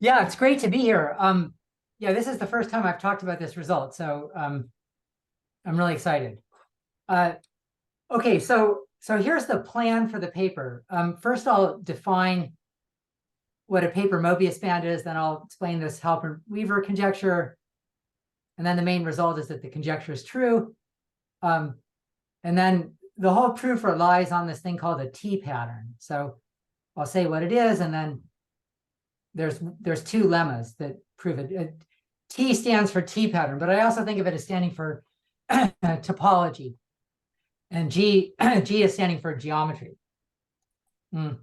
Yeah, it's great to be here. Yeah, this is the first time I've talked about this result, so I'm really excited. Uh, okay, so here's the plan for the paper. First, I'll define what a paper Moebius band is, then I'll explain this Halpern-Weaver conjecture, and then the main result is that the conjecture is true. And then the whole proof relies on this thing called a T pattern. So I'll say what it is, and then there's two lemmas that prove it. T stands for T pattern, but I also think of it as standing for topology, and G is standing for geometry. So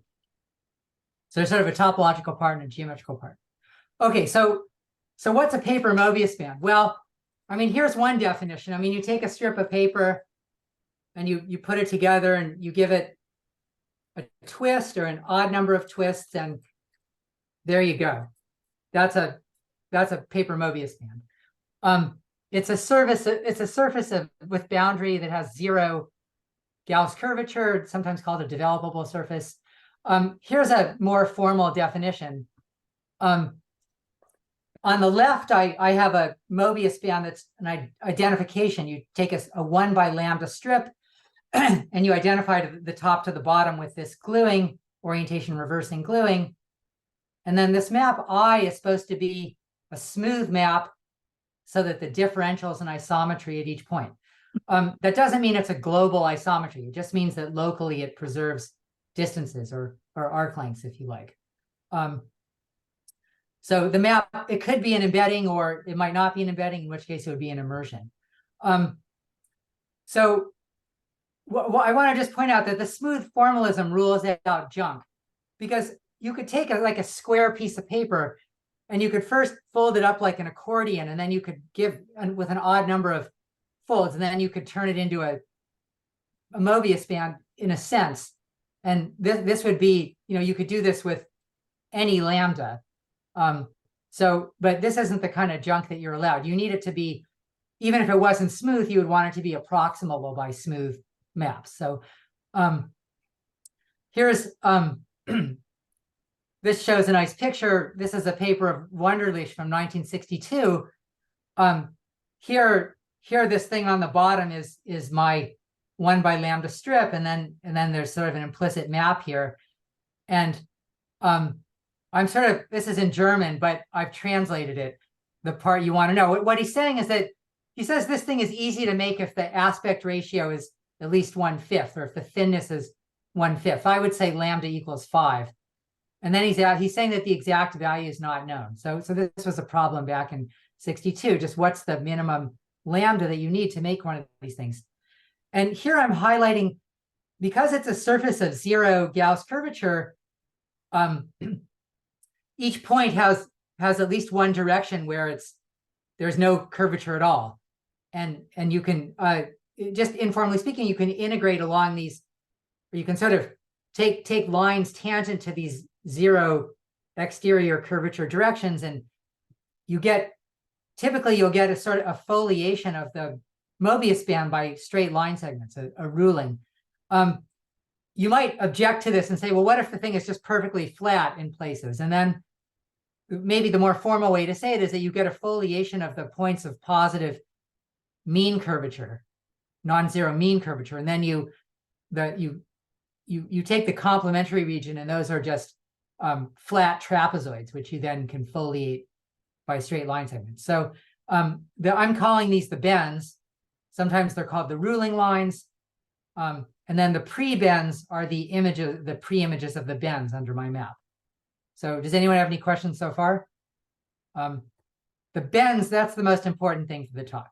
there's sort of a topological part and a geometrical part. Okay, so what's a paper Moebius band? Well, I mean, here's one definition. I mean, you take a strip of paper and you put it together and you give it a twist or an odd number of twists, and there you go. That's a paper Moebius band. It's a surface with boundary that has zero Gauss curvature, sometimes called a developable surface. Here's a more formal definition. On the left, I have a Moebius band that's an identification. You take a 1 by lambda strip and you identify the top to the bottom with this gluing, orientation reversing gluing. And then this map I is supposed to be a smooth map so that the differentials in isometry at each point. That doesn't mean it's a global isometry. It just means that locally it preserves distances or arc lengths, if you like. So the map, it could be an embedding or it might not be an embedding, in which case it would be an immersion. So I want to just point out that the smooth formalism rules out junk, because you could take like a square piece of paper and you could first fold it up like an accordion, and then you could give with an odd number of folds, and then you could turn it into a Moebius band in a sense. And this would be, you could do this with any lambda. But this isn't the kind of junk that you're allowed. You need it to be, even if it wasn't smooth, you would want it to be approximable by smooth maps. So here's this shows a nice picture. This is a paper of Wunderlich from 1962. Here, this thing on the bottom is my 1 by lambda strip, and then there's sort of an implicit map here. And I'm sort of, this is in German, but I've translated it, the part you want to know. What he's saying is that he says this thing is easy to make if the aspect ratio is at least 1/5, or if the thinness is 1/5. I would say lambda equals 5. And then he's saying that the exact value is not known. So this was a problem back in 62. Just what's the minimum lambda that you need to make one of these things? And here I'm highlighting, because it's a surface of zero Gauss curvature, each point has at least one direction where there's no curvature at all. And you can, just informally speaking, you can integrate along these, or you can sort of take lines tangent to these zero exterior curvature directions, and typically you'll get a sort of a foliation of the Moebius band by straight line segments, a ruling. You might object to this and say, well, what if the thing is just perfectly flat in places? And then maybe the more formal way to say it is that you get a foliation of the points of positive mean curvature, non-zero mean curvature, and then you take the complementary region, and those are just flat trapezoids, which you then can foliate by straight line segments. So I'm calling these the bends. Sometimes they're called the ruling lines. And then the pre-bends are the pre-images of the bends under my map. So does anyone have any questions so far? The bends, that's the most important thing for the talk.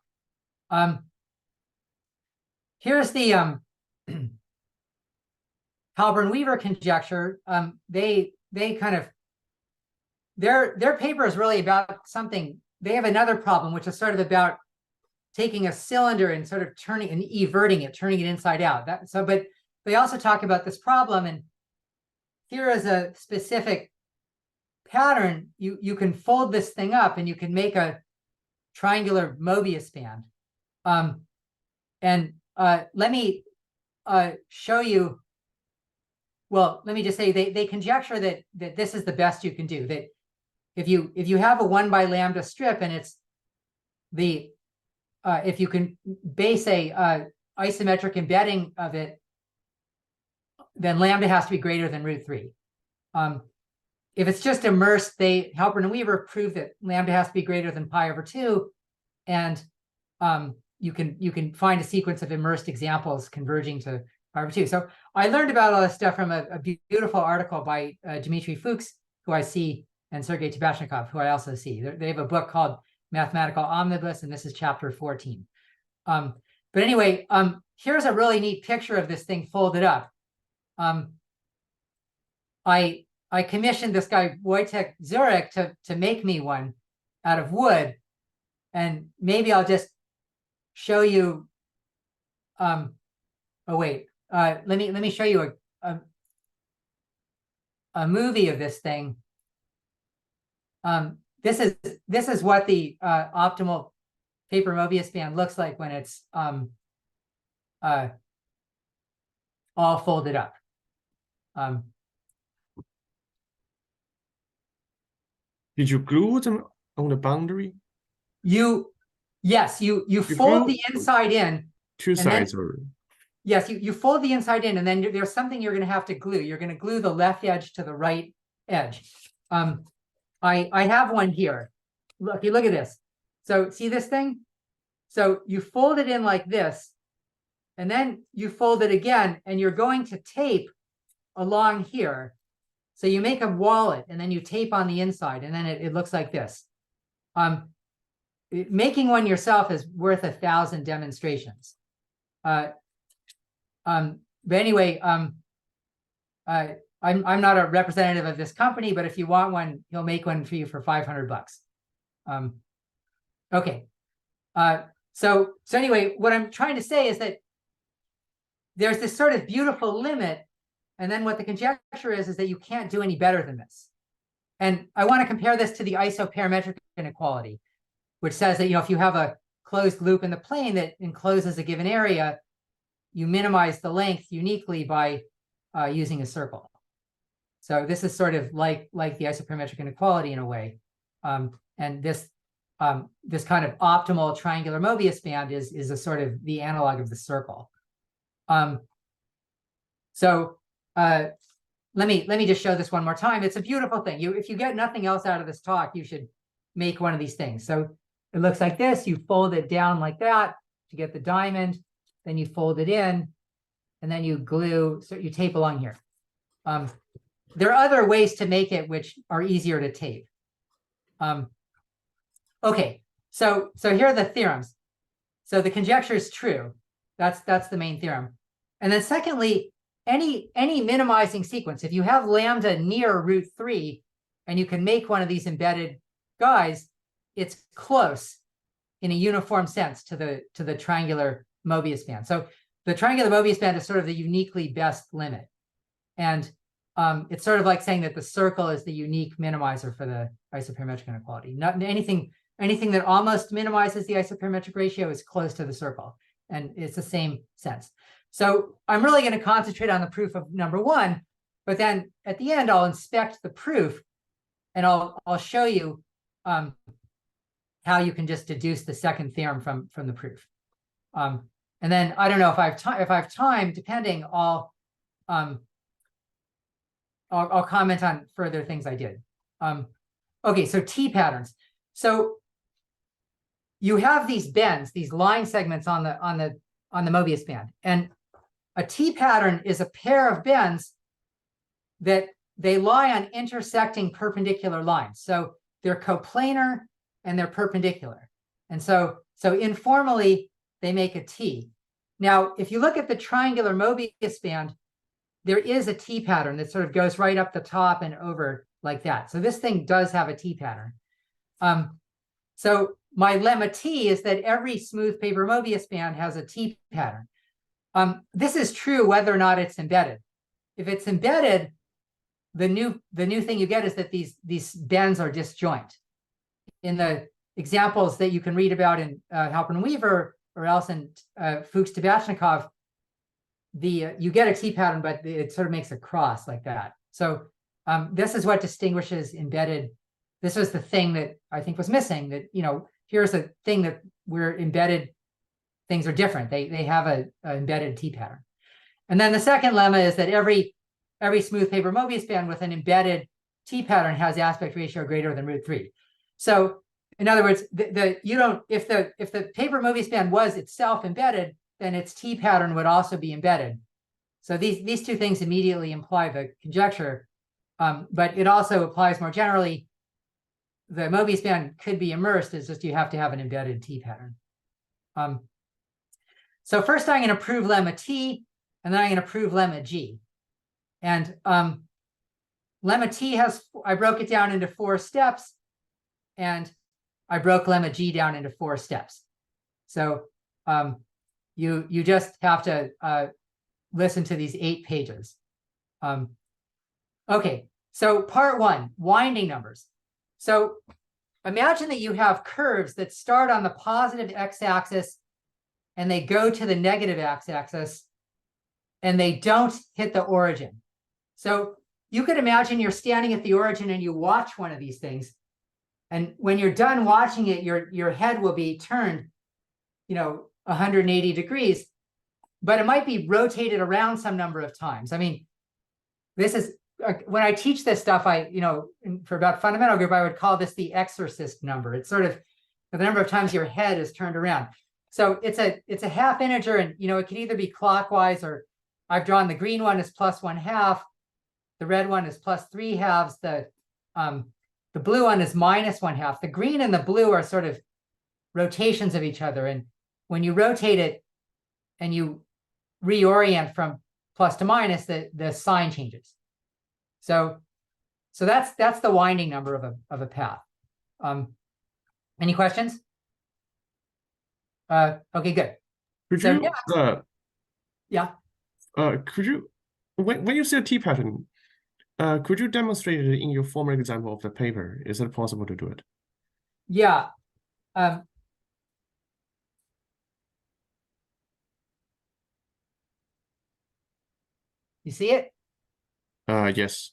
Here's the Halpern-Weaver conjecture. They kind of, their paper is really about something. They have another problem, which is sort of about taking a cylinder and sort of turning and everting it, turning it inside out. But they also talk about this problem, and here is a specific pattern. You can fold this thing up and you can make a triangular Moebius band. Let me show you. Well, let me just say they conjecture that this is the best you can do, that if you have a 1 by lambda strip and it's the if you can base a isometric embedding of it, then lambda has to be greater than √3. If it's just immersed, Halpern and Weaver proved that lambda has to be greater than pi/2, and you can find a sequence of immersed examples converging to pi/2. So I learned about all this stuff from a beautiful article by Dmitry Fuchs, who I see, and Sergei Tabashnikov, who I also see. They have a book called Mathematical Omnibus, and this is chapter 14. But anyway, here's a really neat picture of this thing folded up. I commissioned this guy Wojtek Zurek to make me one out of wood, and maybe I'll just show you. Oh wait, let me show you a movie of this thing. This is what the optimal paper Moebius band looks like when it's all folded up. Did you glue them on the boundary? Yes, you fold the inside in. Two sides, or yes, you fold the inside in, and then there's something you're going to have to glue. You're going to glue the left edge to the right edge. I have one here. Look at this. So see this thing? So you fold it in like this, and then you fold it again, and you're going to tape along here. So you make a wallet, and then you tape on the inside, and then it looks like this. Making one yourself is worth 1,000 demonstrations. But anyway, I'm not a representative of this company, but if you want one, he'll make one for you for $500. Okay. So anyway, what I'm trying to say is that there's this sort of beautiful limit, and then what the conjecture is that you can't do any better than this. And I want to compare this to the isoparametric inequality, which says that, if you have a closed loop in the plane that encloses a given area, you minimize the length uniquely by using a circle. So this is sort of like the isoparametric inequality in a way. And this kind of optimal triangular Moebius band is a sort of the analog of the circle. Let me just show this one more time. It's a beautiful thing. If you get nothing else out of this talk, you should make one of these things. So it looks like this. You fold it down like that to get the diamond. Then you fold it in, and then you glue. So you tape along here. There are other ways to make it which are easier to tape. Okay, so here are the theorems. So the conjecture is true. That's the main theorem. And then secondly, any minimizing sequence, if you have lambda near √3 and you can make one of these embedded guys, it's close in a uniform sense to the triangular Moebius band. So the triangular Moebius band is sort of the uniquely best limit. And it's sort of like saying that the circle is the unique minimizer for the isoparametric inequality. Not anything that almost minimizes the isoparametric ratio is close to the circle. And it's the same sense. So I'm really going to concentrate on the proof of number 1, but then at the end, I'll inspect the proof, and I'll show you how you can just deduce the second theorem from the proof. And then I don't know if I have time, depending, I'll comment on further things I did. Okay, so T patterns. So you have these bends, these line segments on the Moebius band, and a T pattern is a pair of bends that they lie on intersecting perpendicular lines. So they're coplanar and they're perpendicular. And so informally, they make a T. Now, if you look at the triangular Moebius band, there is a T pattern that sort of goes right up the top and over like that. So this thing does have a T pattern. So my lemma T is that every smooth paper Moebius band has a T pattern. This is true whether or not it's embedded. If it's embedded, the new thing you get is that these bends are disjoint. In the examples that you can read about in Halpern and Weaver, or else in Fuchs Tabashnikov, you get a T pattern, but it sort of makes a cross like that. So this is what distinguishes embedded this was the thing that I think was missing, that, here's a thing that where embedded things are different. They have a embedded T pattern. And then the second lemma is that every smooth paper Moebius band with an embedded T pattern has aspect ratio greater than √3. So in other words, if the paper Moebius band was itself embedded, then its T pattern would also be embedded. So these two things immediately imply the conjecture, but it also applies more generally. The Moebius band could be immersed, it's just you have to have an embedded T pattern. So first I'm going to prove lemma T, and then I'm going to prove lemma G. And lemma T I broke it down into 4 steps, and I broke lemma G down into 4 steps. So you just have to listen to these 8 pages. Okay, so part 1, winding numbers. So imagine that you have curves that start on the positive x-axis and they go to the negative x-axis and they don't hit the origin. So you could imagine you're standing at the origin and you watch one of these things. And when you're done watching it, your head will be turned, 180 degrees, but it might be rotated around some number of times. I mean, this is, when I teach this stuff, for about fundamental group, I would call this the exorcist number. It's sort of the number of times your head is turned around. So it's a half integer, and it can either be clockwise, or I've drawn the green one as +1/2, the red one is +3/2, the blue one is -1/2. The green and the blue are sort of rotations of each other, and when you rotate it and you reorient from plus to minus, the sign changes. So that's the winding number of a path. Any questions? Okay, good. Could So you, next, yeah. Could you, when you say a T pattern, could you demonstrate it in your former example of the paper? Is it possible to do it? Yeah. You see it? Yes.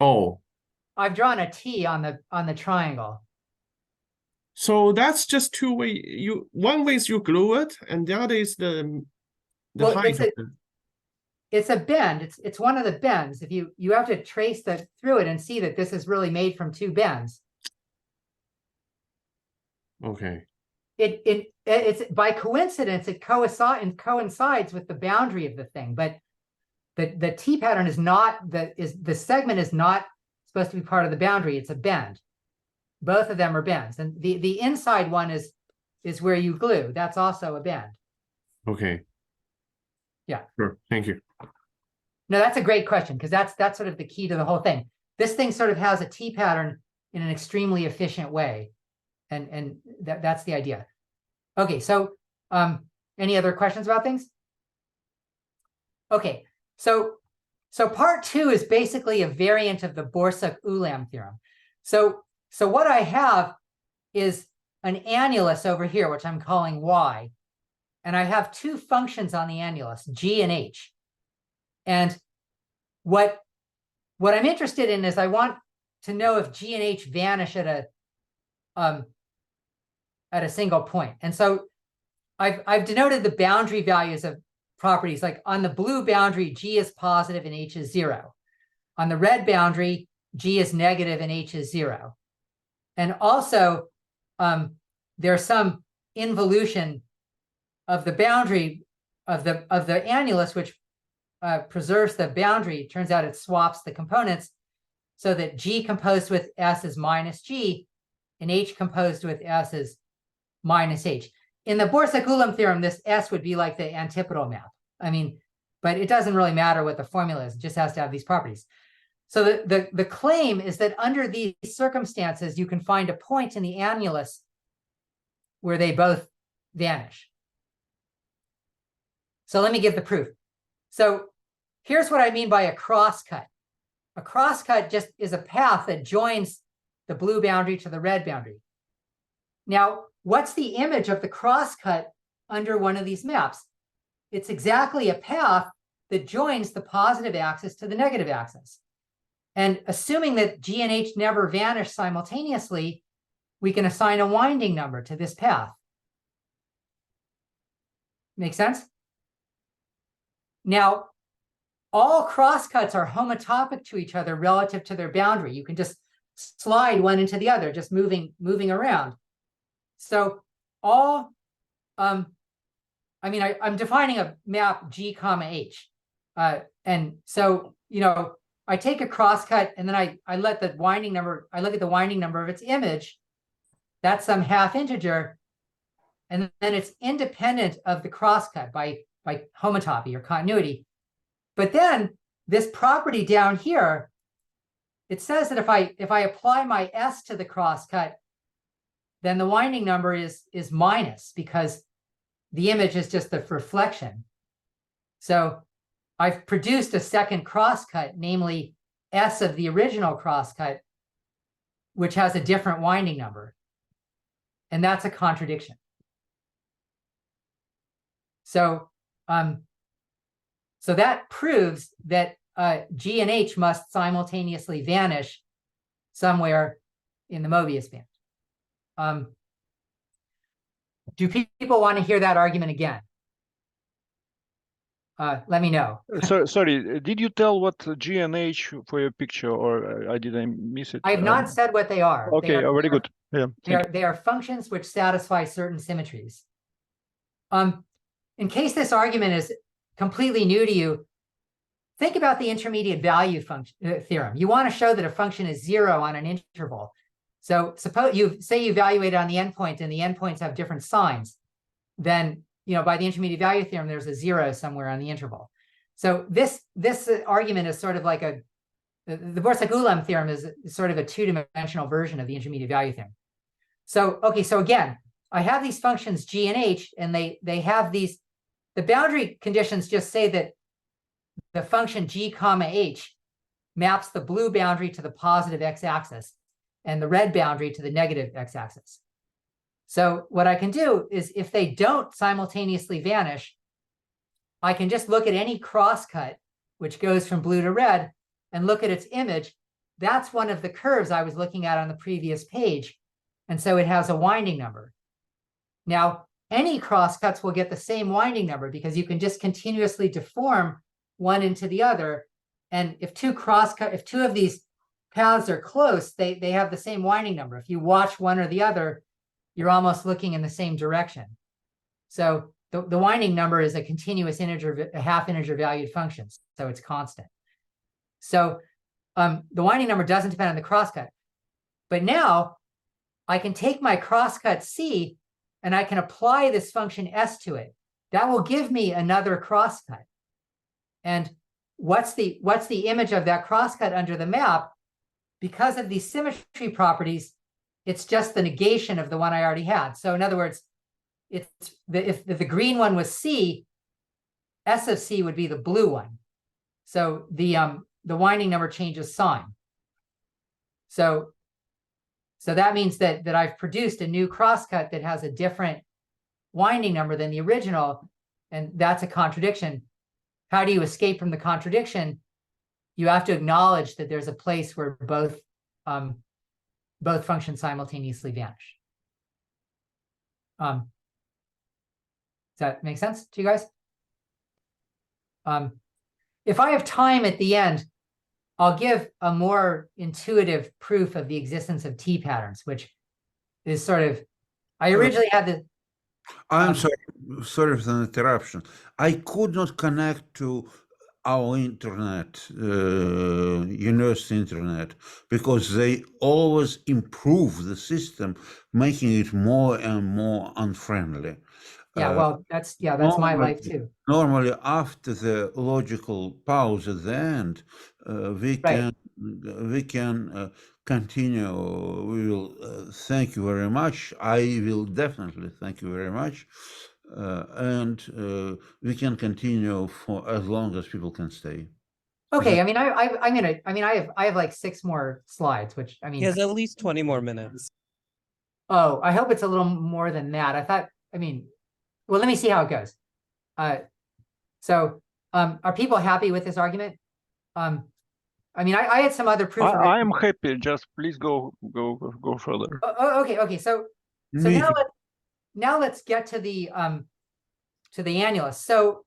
Oh. I've drawn a T on the triangle. So that's just two way. One way is you glue it, and the other is the Well, height of it's a bend. It's one of the bends. If you have to trace through it and see that this is really made from 2 bends. Okay. It's by coincidence, it coincides with the boundary of the thing, but the T pattern is not, the segment is not supposed to be part of the boundary. It's a bend. Both of them are bends, and the inside one is where you glue. That's also a bend. Okay. Yeah. Sure. Thank you. No, that's a great question, because that's sort of the key to the whole thing. This thing sort of has a T pattern in an extremely efficient way, and that's the idea. Okay, so any other questions about things? Okay, so part 2 is basically a variant of the Borsuk-Ulam theorem. So what I have is an annulus over here, which I'm calling y, and I have 2 functions on the annulus, g and h. And what I'm interested in is I want to know if g and h vanish at a single point. And so I've denoted the boundary values of properties, like on the blue boundary, g is positive and h is 0. On the red boundary, g is negative and h is 0. And also, there's some involution of the boundary of the annulus, which preserves the boundary. It turns out it swaps the components so that g composed with s is minus g, and h composed with s is minus h. In the Borsuk-Ulam theorem, this s would be like the antipodal map. I mean, but it doesn't really matter what the formula is. It just has to have these properties. So the claim is that under these circumstances, you can find a point in the annulus where they both vanish. So let me give the proof. So here's what I mean by a crosscut. A crosscut just is a path that joins the blue boundary to the red boundary. Now, what's the image of the crosscut under one of these maps? It's exactly a path that joins the positive axis to the negative axis. And assuming that G and H never vanish simultaneously, we can assign a winding number to this path. Make sense? Now, all crosscuts are homotopic to each other relative to their boundary. You can just slide one into the other, just moving around. So all, I'm defining a map G comma H. And so, I take a crosscut and then I let the winding number, I look at the winding number of its image. That's some half integer. And then it's independent of the crosscut by homotopy or continuity. But then this property down here, it says that if I apply my S to the crosscut, then the winding number is minus because the image is just the reflection. So I've produced a second crosscut, namely S of the original crosscut, which has a different winding number. And that's a contradiction. So, so that proves that G and H must simultaneously vanish somewhere in the Moebius band. Do people want to hear that argument again? Let me know. Sorry, did you tell what G and H for your picture, or did I miss it? I have not said what they are. Okay, very good. Yeah, they are functions which satisfy certain symmetries. In case this argument is completely new to you, think about the intermediate value function theorem. You want to show that a function is 0 on an interval. So suppose you evaluate it on the endpoint and the endpoints have different signs. Then, by the intermediate value theorem, there's a 0 somewhere on the interval. So this argument is sort of like the Borsuk-Ulam theorem is sort of a two-dimensional version of the intermediate value theorem. So, okay, so again, I have these functions G and H, and they have these, the boundary conditions just say that the function G comma H maps the blue boundary to the positive x-axis and the red boundary to the negative x-axis. So what I can do is if they don't simultaneously vanish, I can just look at any crosscut which goes from blue to red and look at its image. That's one of the curves I was looking at on the previous page. And so it has a winding number. Now, any crosscuts will get the same winding number because you can just continuously deform one into the other. And if two of these paths are close, they have the same winding number. If you watch one or the other, you're almost looking in the same direction. So the winding number is a continuous integer, a half integer valued function. So it's constant. So the winding number doesn't depend on the crosscut. But now I can take my crosscut C and I can apply this function S to it. That will give me another crosscut. And what's the image of that crosscut under the map? Because of these symmetry properties, it's just the negation of the one I already had. So in other words, if the green one was C, S of C would be the blue one. So the winding number changes sign. So that means that I've produced a new crosscut that has a different winding number than the original, and that's a contradiction. How do you escape from the contradiction? You have to acknowledge that there's a place where both functions simultaneously vanish. Does that make sense to you guys? If I have time at the end, I'll give a more intuitive proof of the existence of T patterns, which is sort of, I originally had the... I'm sorry for the interruption. I could not connect to our internet, university internet, because they always improve the system, making it more and more unfriendly. Yeah, well, that's my life too. Normally, after the logical pause at the end, we can continue. We will thank you very much. I will definitely thank you very much, and we can continue for as long as people can stay. Okay, I have like 6 more slides, which I mean, he has at least 20 more minutes. Oh, I hope it's a little more than that. I thought, well, let me see how it goes. So are people happy with this argument? I mean, I had some other proof of it. I am happy. Just please go further. Okay. So Me now too. now let's get to the annulus. So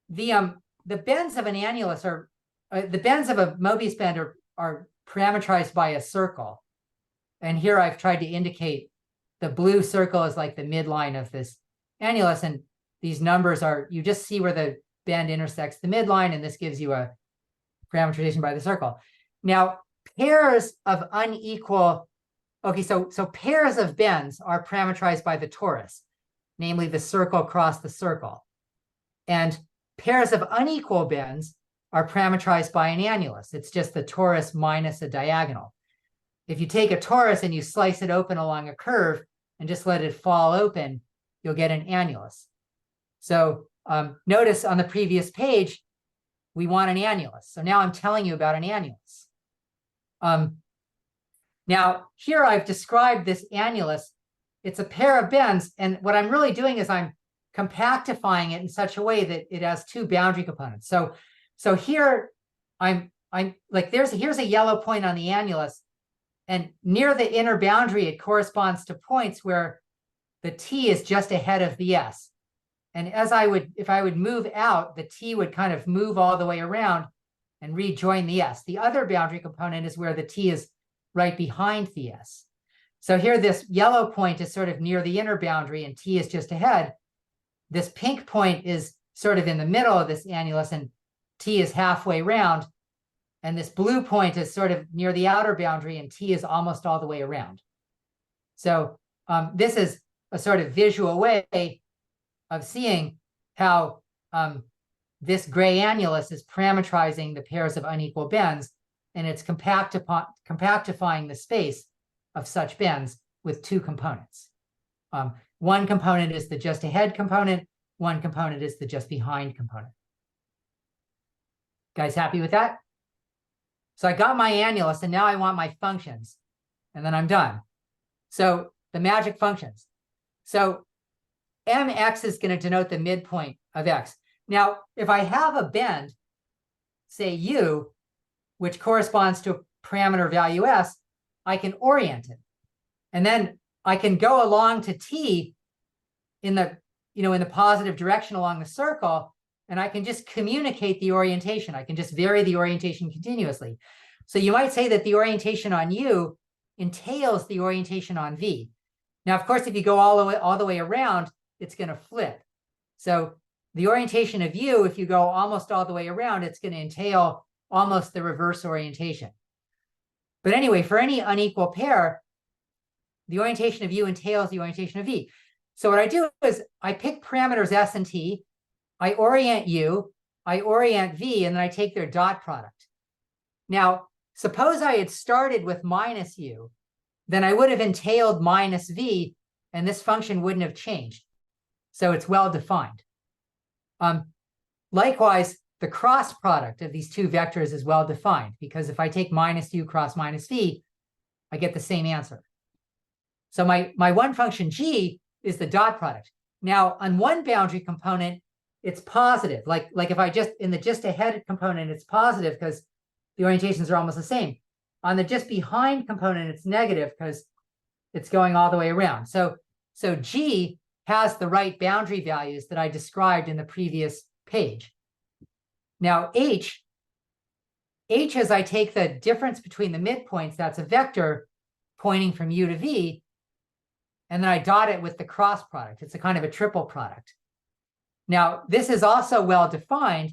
the bends of an annulus are the bends of a Moebius bend are parameterized by a circle. And here I've tried to indicate the blue circle is like the midline of this annulus, and these numbers are, you just see where the bend intersects the midline, and this gives you a parameterization by the circle. Now, pairs of unequal, okay, so pairs of bends are parameterized by the torus, namely the circle cross the circle. And pairs of unequal bends are parameterized by an annulus. It's just the torus minus a diagonal. If you take a torus and you slice it open along a curve and just let it fall open, you'll get an annulus. So notice on the previous page, we want an annulus. So now I'm telling you about an annulus. Now here I've described this annulus. It's a pair of bends, and what I'm really doing is I'm compactifying it in such a way that it has two boundary components. So here I'm like, here's a yellow point on the annulus, and near the inner boundary, it corresponds to points where the t is just ahead of the s. And as if I would move out, the t would kind of move all the way around and rejoin the s. The other boundary component is where the t is right behind the s. So here, this yellow point is sort of near the inner boundary and t is just ahead. This pink point is sort of in the middle of this annulus and t is halfway round. And this blue point is sort of near the outer boundary and t is almost all the way around. So this is a sort of visual way of seeing how this gray annulus is parametrizing the pairs of unequal bends, and it's compactifying the space of such bends with two components. One component is the just ahead component, one component is the just behind component. Guys, happy with that? So I got my annulus, and now I want my functions, and then I'm done. So the magic functions. So mx is going to denote the midpoint of x. Now, if I have a bend, say u, which corresponds to a parameter value s, I can orient it. And then I can go along to t in the positive direction along the circle, and I can just communicate the orientation. I can just vary the orientation continuously. So you might say that the orientation on u entails the orientation on v. Now, of course, if you go all the way around, it's going to flip. So the orientation of u, if you go almost all the way around, it's going to entail almost the reverse orientation. But anyway, for any unequal pair, the orientation of u entails the orientation of v. So what I do is I pick parameters s and t, I orient u, I orient v, and then I take their dot product. Now, suppose I had started with minus u, then I would have entailed minus v, and this function wouldn't have changed. So it's well defined. Likewise, the cross product of these two vectors is well defined, because if I take minus u cross minus v, I get the same answer. So my one function g is the dot product. Now, on one boundary component, it's positive. Like if I in the just ahead component, it's positive because the orientations are almost the same. On the just behind component, it's negative because it's going all the way around. So g has the right boundary values that I described in the previous page. Now h, as I take the difference between the midpoints, that's a vector pointing from u to v, and then I dot it with the cross product. It's a kind of a triple product. Now, this is also well defined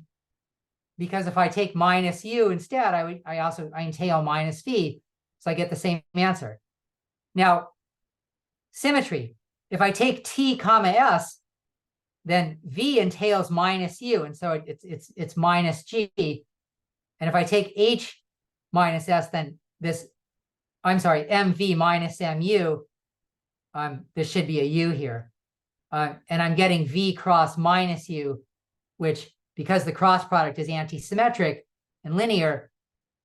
because if I take minus u instead, I entail minus v, so I get the same answer. Now, symmetry. If I take t comma s, then v entails minus u, and so it's minus g. And if I take h minus s, then mv minus mu, there should be a u here. And I'm getting v cross minus u, which, because the cross product is antisymmetric and linear,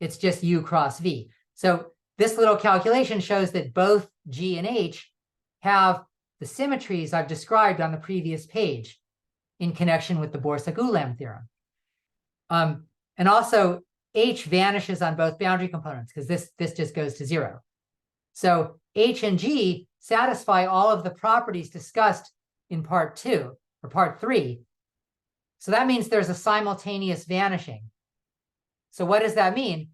it's just u cross v. So this little calculation shows that both g and h have the symmetries I've described on the previous page in connection with the Borsuk-Ulam theorem. And also, H vanishes on both boundary components because this just goes to 0. So H and G satisfy all of the properties discussed in part 2 or part 3. So that means there's a simultaneous vanishing. So what does that mean?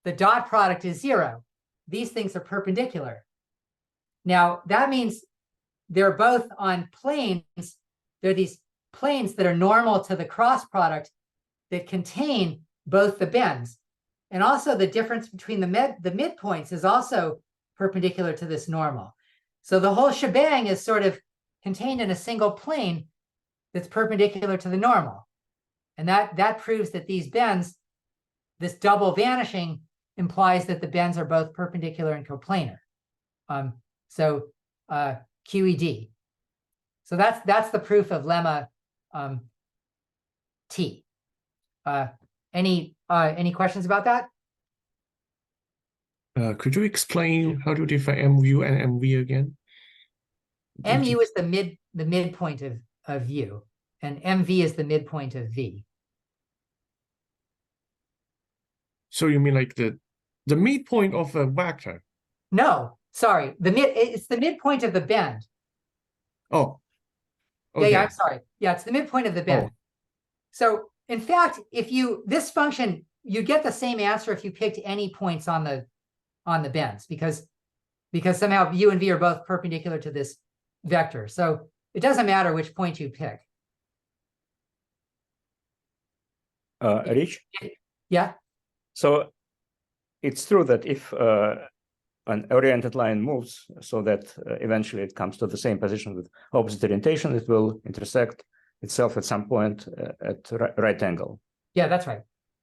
The dot product is 0. These things are perpendicular. Now that means they're both on planes. They're these planes that are normal to the cross product that contain both the bends. And also the difference between the midpoints is also perpendicular to this normal. So the whole shebang is sort of contained in a single plane that's perpendicular to the normal. And that proves that these bends, this double vanishing, implies that the bends are both perpendicular and coplanar. QED. So that's the proof of lemma T. Any questions about that? Could you explain how to define MU and MV again? MU is the midpoint of U, and MV is the midpoint of V. So you mean like the midpoint of a vector? No, sorry. It's the midpoint of the bend. Oh. Okay. Yeah, I'm sorry. Yeah, it's the midpoint of the bend. Oh. So in fact, this function, you get the same answer if you picked any points on the bends, because somehow U and V are both perpendicular to this vector. So it doesn't matter which point you pick. Rich? Yeah. So it's true that if an oriented line moves so that eventually it comes to the same position with opposite orientation, it will intersect itself at some point at right angle. Yeah, that's right.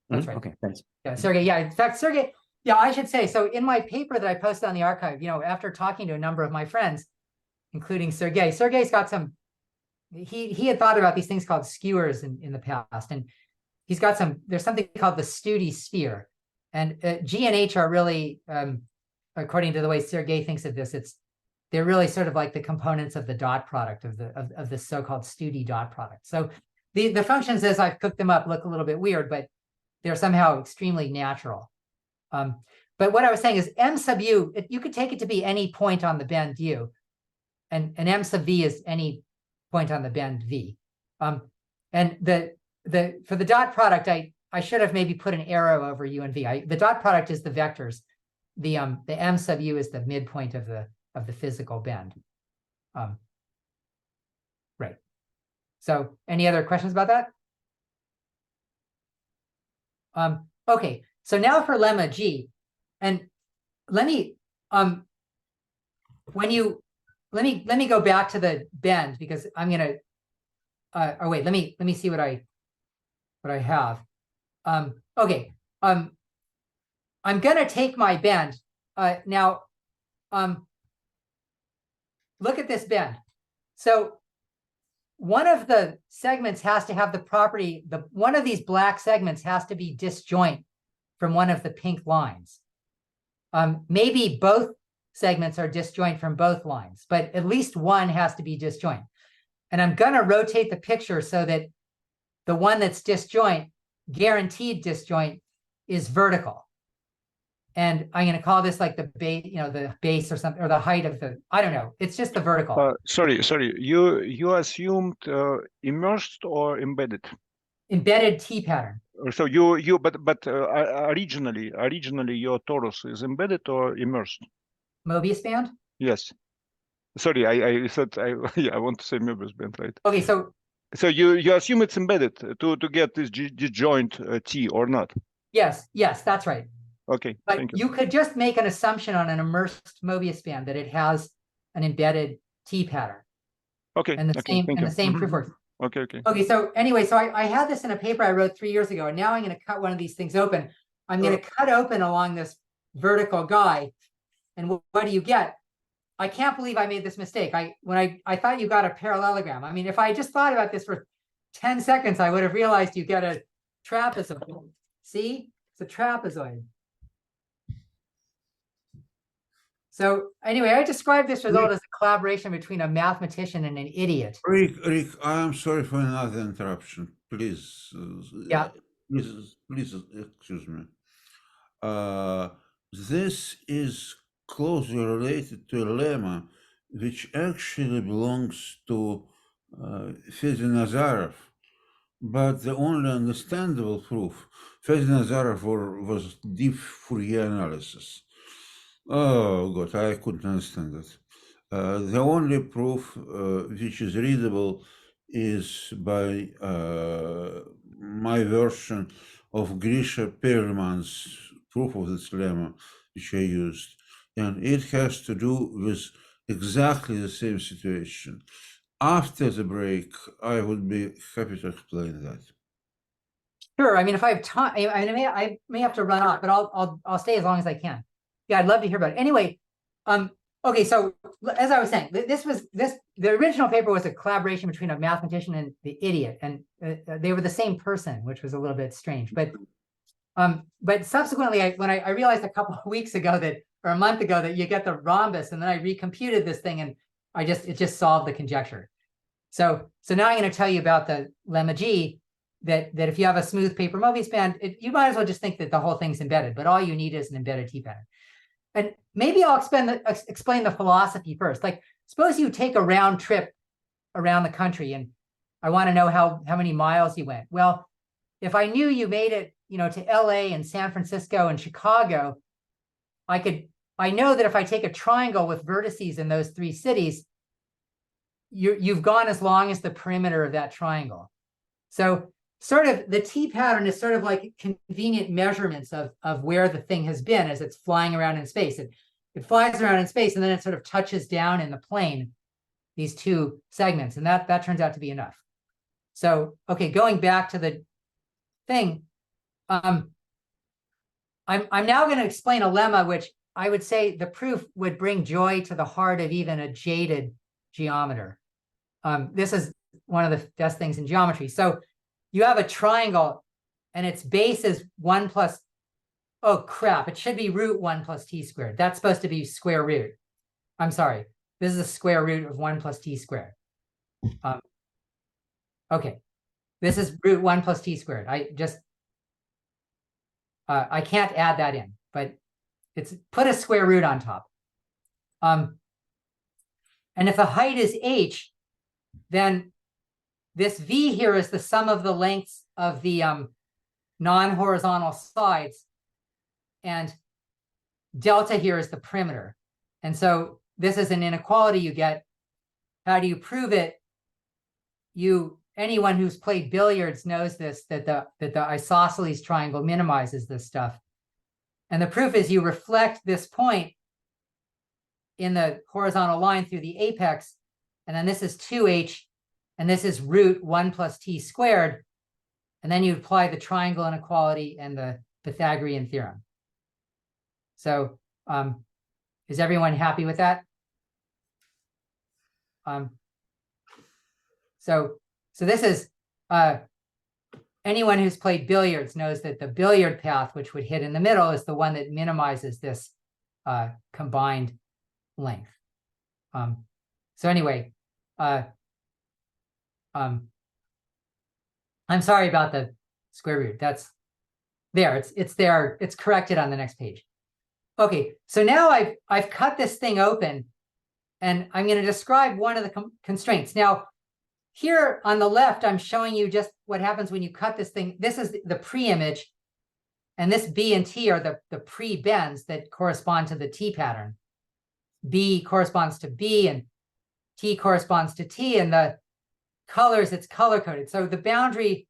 That's right. Okay, thanks. Yeah, Sergey. Yeah, in fact, Sergey, yeah, I should say, so in my paper that I posted on the archive, after talking to a number of my friends, including Sergey's got some, he had thought about these things called skewers in the past, and he's got there's something called the Studi sphere, and G and H are really, according to the way Sergey thinks of this, they're really sort of like the components of the dot product of the so-called Studi dot product. So the functions as I've cooked them up look a little bit weird, but they're somehow extremely natural. But what I was saying is M sub U, you could take it to be any point on the bend U, and M sub V is any point on the bend V. And for the dot product, I should have maybe put an arrow over U and V. The dot product is the vectors. The M sub U is the midpoint of the physical bend. Right. So any other questions about that? Okay, so now for lemma G, and let me go back to the bend, because I'm gonna or wait, let me see what I have. Okay, I'm gonna take my bend now. Look at this bend. So one of the segments has to have the property, one of these black segments has to be disjoint from one of the pink lines. Maybe both segments are disjoint from both lines, but at least one has to be disjoint. And I'm going to rotate the picture so that the one that's disjoint, guaranteed disjoint, is vertical. And I'm going to call this like the base, the base or something, or the height of I don't know. It's just the vertical. Sorry. You assumed immersed or embedded? Embedded T pattern. So but originally your torus is embedded or immersed? Moebius band? Yes. Sorry, I said I want to say Moebius band, right? Okay, so you assume it's embedded to get this disjoint T or not? Yes, that's right. Okay, but thank you could just make an assumption on an immersed Moebius band that it has an embedded T pattern. Okay, and the same proof works. Okay. Okay, so anyway, so I had this in a paper I wrote 3 years ago, and now I'm going to cut one of these things open. I'm going to cut open along this vertical guy, and what do you get? I can't believe I made this mistake. When I thought you got a parallelogram. I mean, if I just thought about this for 10 seconds, I would have realized you get a trapezoid. See, it's a trapezoid. So anyway, I described this result as a collaboration between a mathematician and an idiot. Rick, I'm sorry for another interruption. Please, Yeah. Please excuse me. this is closely related to a lemma which actually belongs to Fedor-Nazarov, but the only understandable proof, Fedor-Nazarov was deep Fourier analysis. Oh God, I couldn't understand it. The only proof which is readable is by my version of Grisha Perelman's proof of this lemma, which I used. And it has to do with exactly the same situation. After the break, I would be happy to explain that. Sure. I mean, if I have time, I may have to run off, but I'll stay as long as I can. Yeah, I'd love to hear about it. Anyway, okay, so as I was saying, the original paper was a collaboration between a mathematician and the idiot, and they were the same person, which was a little bit strange. But subsequently, when I realized a couple of weeks ago or a month ago that you get the rhombus, and then I recomputed this thing, and it just solved the conjecture. So now I'm going to tell you about the lemma G. That if you have a smooth paper Moebius band, you might as well just think that the whole thing's embedded, but all you need is an embedded T pattern. And maybe I'll explain the philosophy first. Like, suppose you take a round trip around the country, and I want to know how many miles you went. Well, if I knew you made it, to LA and San Francisco and Chicago, I know that if I take a triangle with vertices in those three cities, you've gone as long as the perimeter of that triangle. So sort of the T pattern is sort of like convenient measurements of where the thing has been as it's flying around in space. It flies around in space, and then it sort of touches down in the plane, these two segments, and that turns out to be enough. So, okay, going back to the thing, I'm now going to explain a lemma, which I would say the proof would bring joy to the heart of even a jaded geometer. This is one of the best things in geometry. So you have a triangle, and its base is 1 plus, oh crap, it should be root 1 plus t squared. That's supposed to be square root. I'm sorry, this is the square root of 1 plus t squared. Okay, this is root 1 plus t squared. I can't add that in, but it's put a square root on top. And if the height is h, then this v here is the sum of the lengths of the non-horizontal sides, and delta here is the perimeter. And so this is an inequality you get. How do you prove it? Anyone who's played billiards knows this, that the isosceles triangle minimizes this stuff. And the proof is you reflect this point in the horizontal line through the apex, and then this is 2h, and this is root 1 plus t squared, and then you apply the triangle inequality and the Pythagorean theorem. So is everyone happy with that? So this is, anyone who's played billiards knows that the billiard path, which would hit in the middle, is the one that minimizes this combined length. So anyway, I'm sorry about the square root. That's there. It's there. It's corrected on the next page. Okay, so now I've cut this thing open, and I'm going to describe one of the constraints. Now, here on the left, I'm showing you just what happens when you cut this thing. This is the pre-image, and this B and T are the pre-bends that correspond to the T pattern. B corresponds to B, and T corresponds to T, and the colors, it's color-coded. So the boundary,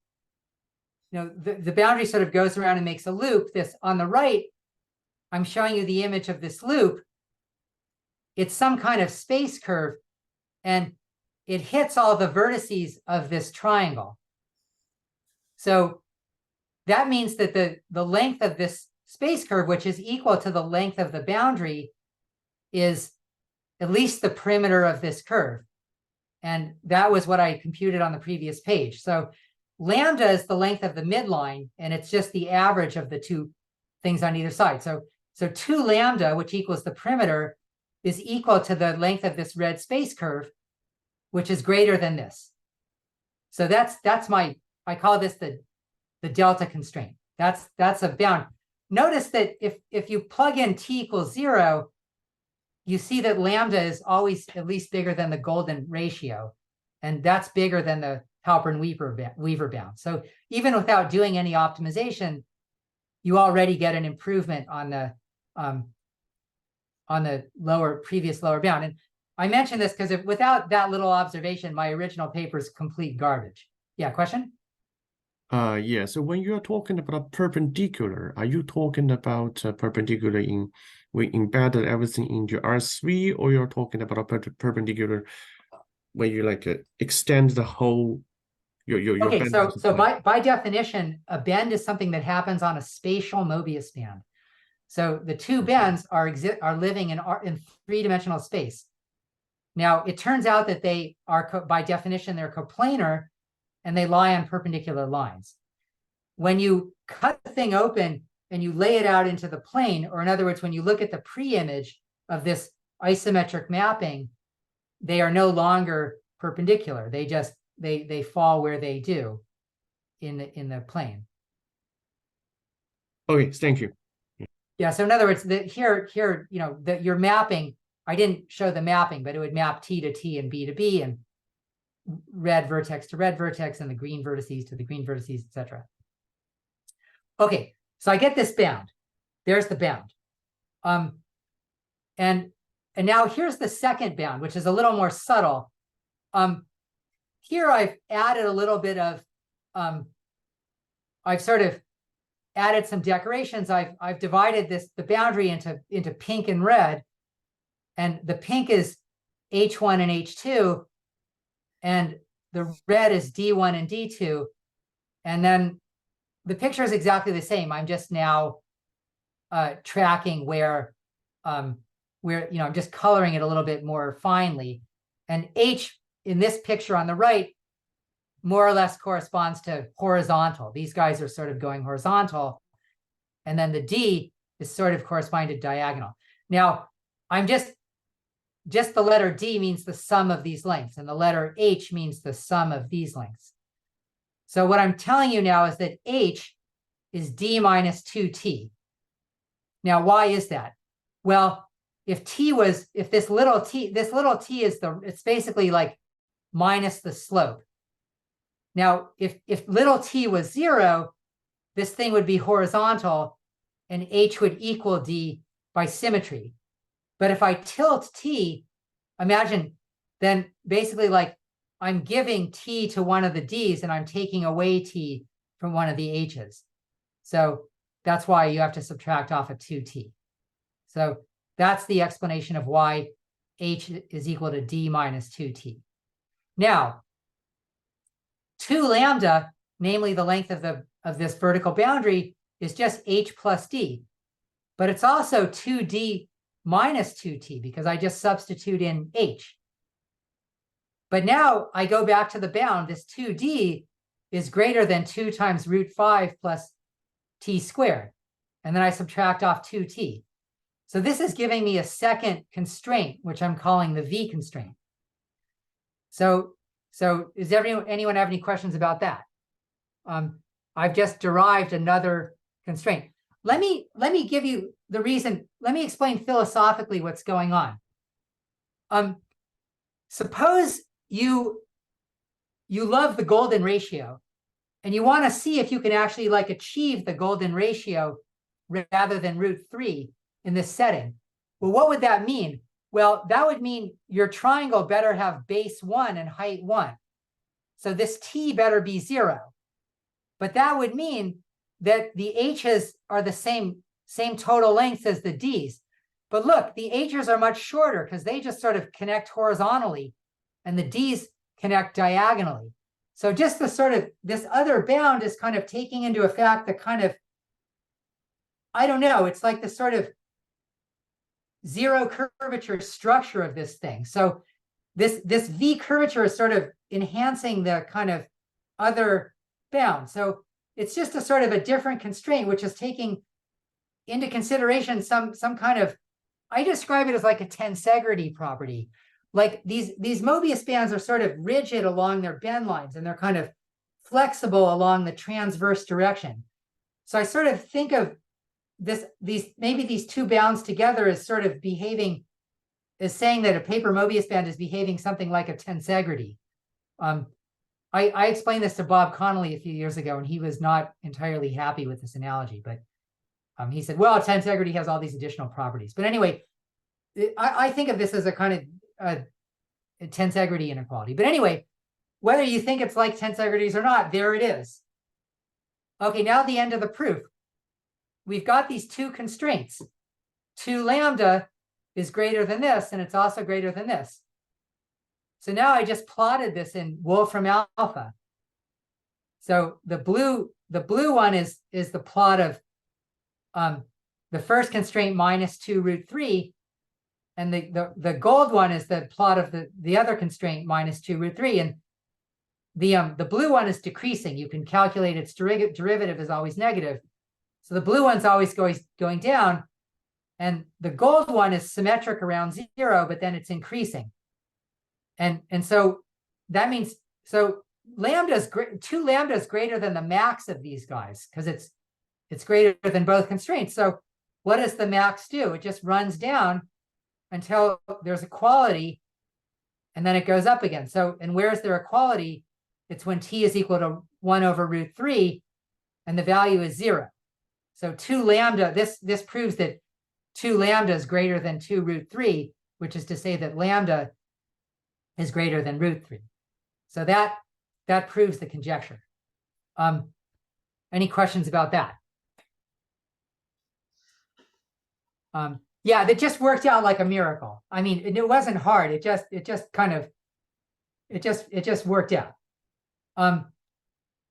the boundary sort of goes around and makes a loop. This on the right, I'm showing you the image of this loop. It's some kind of space curve, and it hits all the vertices of this triangle. So that means that the length of this space curve, which is equal to the length of the boundary, is at least the perimeter of this curve. And that was what I computed on the previous page. So lambda is the length of the midline, and it's just the average of the two things on either side. So 2 lambda, which equals the perimeter, is equal to the length of this red space curve, which is greater than this. So that's I call this the delta constraint. That's a bound. notice that if you plug in t equals 0, you see that lambda is always at least bigger than the golden ratio. And that's bigger than the Halpern-Weaver bound. So even without doing any optimization, you already get an improvement on the previous lower bound. And I mentioned this because without that little observation, my original paper is complete garbage. Yeah, question? Yeah, so when you are talking about perpendicular, are you talking about perpendicular in we embedded everything into R3, or you're talking about a perpendicular when you like extend the whole your Okay, bend so system? by definition, a bend is something that happens on a spatial Moebius band. So the two bends are living in three-dimensional space. Now, it turns out that they are, by definition, they're coplanar, and they lie on perpendicular lines. When you cut the thing open and you lay it out into the plane, or in other words, when you look at the pre-image of this isometric mapping, they are no longer perpendicular. They just they fall where they do in the plane. Okay, thank you. Yeah. So in other words, here, you know, that your mapping. I didn't show the mapping, but it would map T to T and B to B, and red vertex to red vertex, and the green vertices to the green vertices, etc. Okay, so I get this bound. There's the bound. And now here's the second bound, which is a little more subtle. Here I've added a little bit of, I've sort of added some decorations. I've divided the boundary into pink and red, and the pink is H1 and H2, and the red is D1 and D2, and then the picture is exactly the same. I'm just now tracking where you know, I'm just coloring it a little bit more finely. And H in this picture on the right more or less corresponds to horizontal. These guys are sort of going horizontal. And then the D is sort of corresponding to diagonal. Now, I'm just the letter D means the sum of these lengths, and the letter H means the sum of these lengths. So what I'm telling you now is that H is D minus 2T. Now, why is that? Well, if this little t is it's basically like minus the slope. Now, if little t was 0, this thing would be horizontal, and H would equal D by symmetry. But if I tilt T, imagine then basically like I'm giving T to one of the Ds and I'm taking away T from one of the H's. So that's why you have to subtract off a 2T. So that's the explanation of why H is equal to D minus 2T. Now, 2 lambda, namely the length of this vertical boundary, is just H plus D. But it's also 2D minus 2T because I just substitute in H. But now I go back to the bound. This 2D is greater than 2 times root 5 plus T squared. And then I subtract off 2T. So this is giving me a second constraint, which I'm calling the V constraint. So does anyone have any questions about that? I've just derived another constraint. Let me give you the reason. Let me explain philosophically what's going on. Suppose you love the golden ratio, and you want to see if you can actually like achieve the golden ratio rather than root 3 in this setting. Well, what would that mean? Well, that would mean your triangle better have base 1 and height 1. So this T better be 0. But that would mean that the H's are the same total lengths as the D's. But look, the H's are much shorter because they just sort of connect horizontally, and the D's connect diagonally. So just the sort of, this other bound is kind of taking into effect the kind of, I don't know, it's like the sort of zero curvature structure of this thing. So this V curvature is sort of enhancing the kind of other bound. So it's just a sort of a different constraint, which is taking into consideration some kind of, I describe it as like a tensegrity property. Like these Moebius bands are sort of rigid along their bend lines, and they're kind of flexible along the transverse direction. So I sort of think of maybe these two bounds together is sort of behaving, is saying that a paper Moebius band is behaving something like a tensegrity. I explained this to Bob Connolly a few years ago, and he was not entirely happy with this analogy, but he said, well, tensegrity has all these additional properties. But anyway, I think of this as a kind of a tensegrity inequality. But anyway, whether you think it's like tensegrities or not, there it is. Okay, now the end of the proof. We've got these two constraints. 2 lambda is greater than this, and it's also greater than this. So now I just plotted this in Wolfram alpha. So the blue one is the plot of the first constraint minus 2 root 3, and the gold one is the plot of the other constraint minus 2 root 3. And the blue one is decreasing. You can calculate its derivative is always negative. So the blue one's always going down, and the gold one is symmetric around 0, but then it's increasing. And so that means, so 2 lambda is greater than the max of these guys, because it's greater than both constraints. So what does the max do? It just runs down until there's equality, and then it goes up again. So, and where's their equality? It's when t is equal to 1 over root 3, and the value is 0. So 2 lambda, this proves that 2 lambda is greater than 2 root 3, which is to say that lambda is greater than root 3. So that proves the conjecture. Any questions about that? Yeah, that just worked out like a miracle. I mean, it wasn't hard. It just worked out.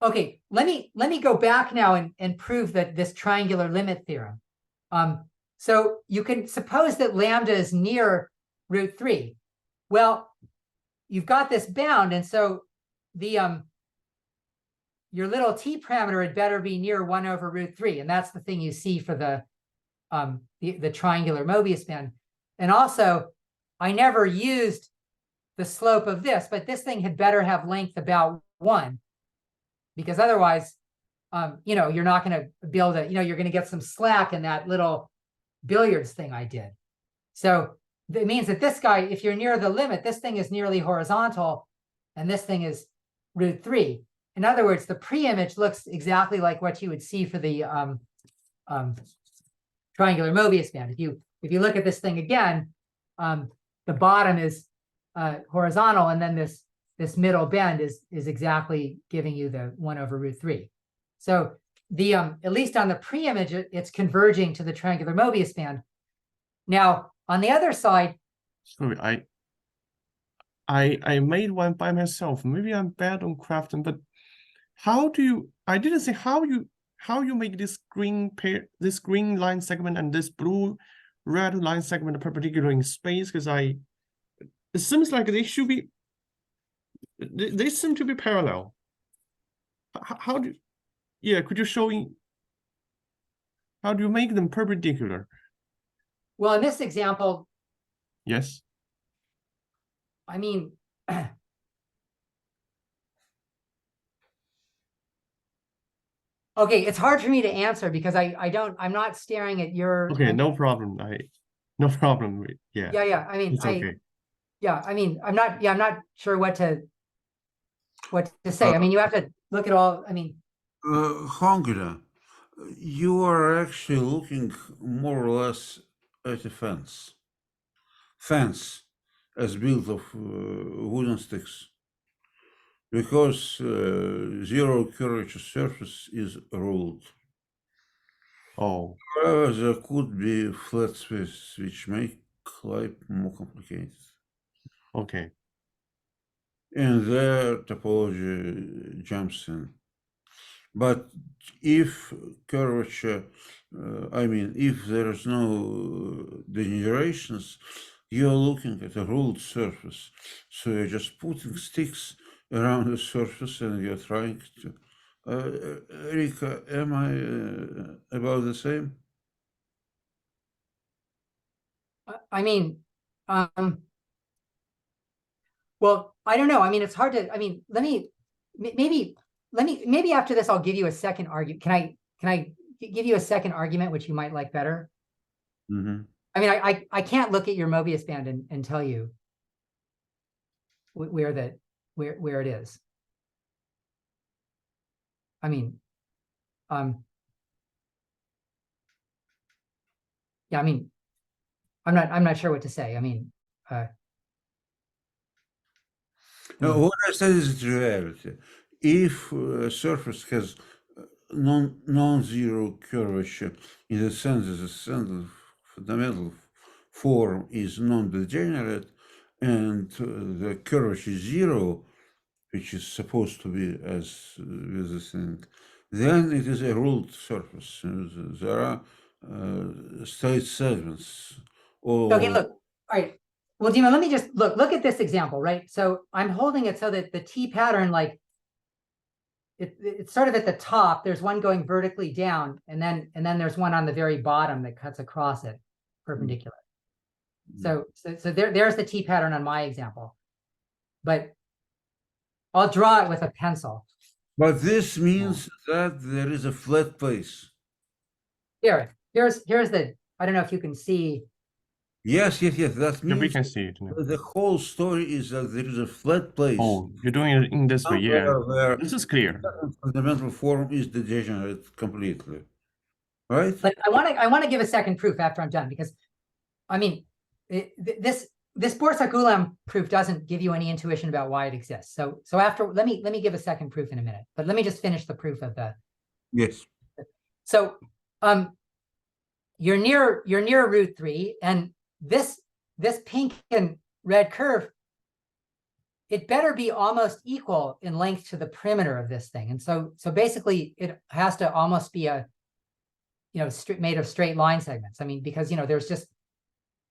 Okay, let me go back now and prove that this triangular limit theorem. So you can suppose that lambda is near root 3. Well, you've got this bound, and so your little t parameter had better be near 1 over root 3, and that's the thing you see for the triangular Moebius band. And also, I never used the slope of this, but this thing had better have length about 1, because otherwise, you're not going to be able to, you're going to get some slack in that little billiards thing I did. So it means that this guy, if you're near the limit, this thing is nearly horizontal, and this thing is root 3. In other words, the pre-image looks exactly like what you would see for the triangular Moebius band. If you look at this thing again, the bottom is horizontal, and then this middle bend is exactly giving you the 1 over root 3. So at least on the pre-image, it's converging to the triangular Moebius band. Now, on the other side, sorry, I made one by myself. Maybe I'm bad on crafting, but how do you? I didn't say how you make this green line segment and this red line segment perpendicular in space, because it seems like they should be. They seem to be parallel. How do? Yeah, could you show in? How do you make them perpendicular? well, in this example, Yes. I mean, okay, it's hard for me to answer because I'm not staring at your. Okay, no problem. No problem. Yeah. Yeah. I mean, It's okay. yeah, I mean, I'm not sure what to say. I mean, you have to look at all. I mean, Hongda, you are actually looking more or less at a fence as built of wooden sticks, because zero curvature surface is ruled. Oh, However, there could be flat spaces which make life more complicated. okay. And their topology jumps in. But if curvature, if there is no degenerations, you're looking at a ruled surface. So you're just putting sticks around the surface and you're trying to. Rika, am I about the same? I mean, well, I don't know. I mean, it's hard to. I mean, maybe after this, I'll give you a second argument. Can give you a second argument, which you might like better. Mhm. I mean, I can't look at your Moebius band and tell you where it is. I mean, yeah, I mean, I'm not sure what to say. I mean, Now, what I said is reality. If a surface has non-zero curvature in the sense that the central fundamental form is non-degenerate and the curvature is zero, which is supposed to be as with the thing, then it is a ruled surface. There are straight segments. okay, look, all right. Well, Dima, let me just look at this example, right? So I'm holding it so that the T pattern, like it's sort of at the top, there's one going vertically down, and then there's one on the very bottom that cuts across it perpendicular. So there's the T pattern on my example, but I'll draw it with a pencil. But this means that there is a flat place. Here's the, I don't know if you can see. Yes. That Yeah, we means can see it. the whole story is that there is a flat place. Oh, you're doing it in this way, yeah. Where This is clear. fundamental form is degenerate completely, right? But I want to give a second proof after I'm done, because I mean, this Borsak-Ulam proof doesn't give you any intuition about why it exists. So after, let me give a second proof in a minute, but let me just finish the proof of the. Yes. So you're near root 3, and this pink and red curve, it better be almost equal in length to the perimeter of this thing. And so basically it has to almost be a, made of straight line segments. I mean, because, there's just,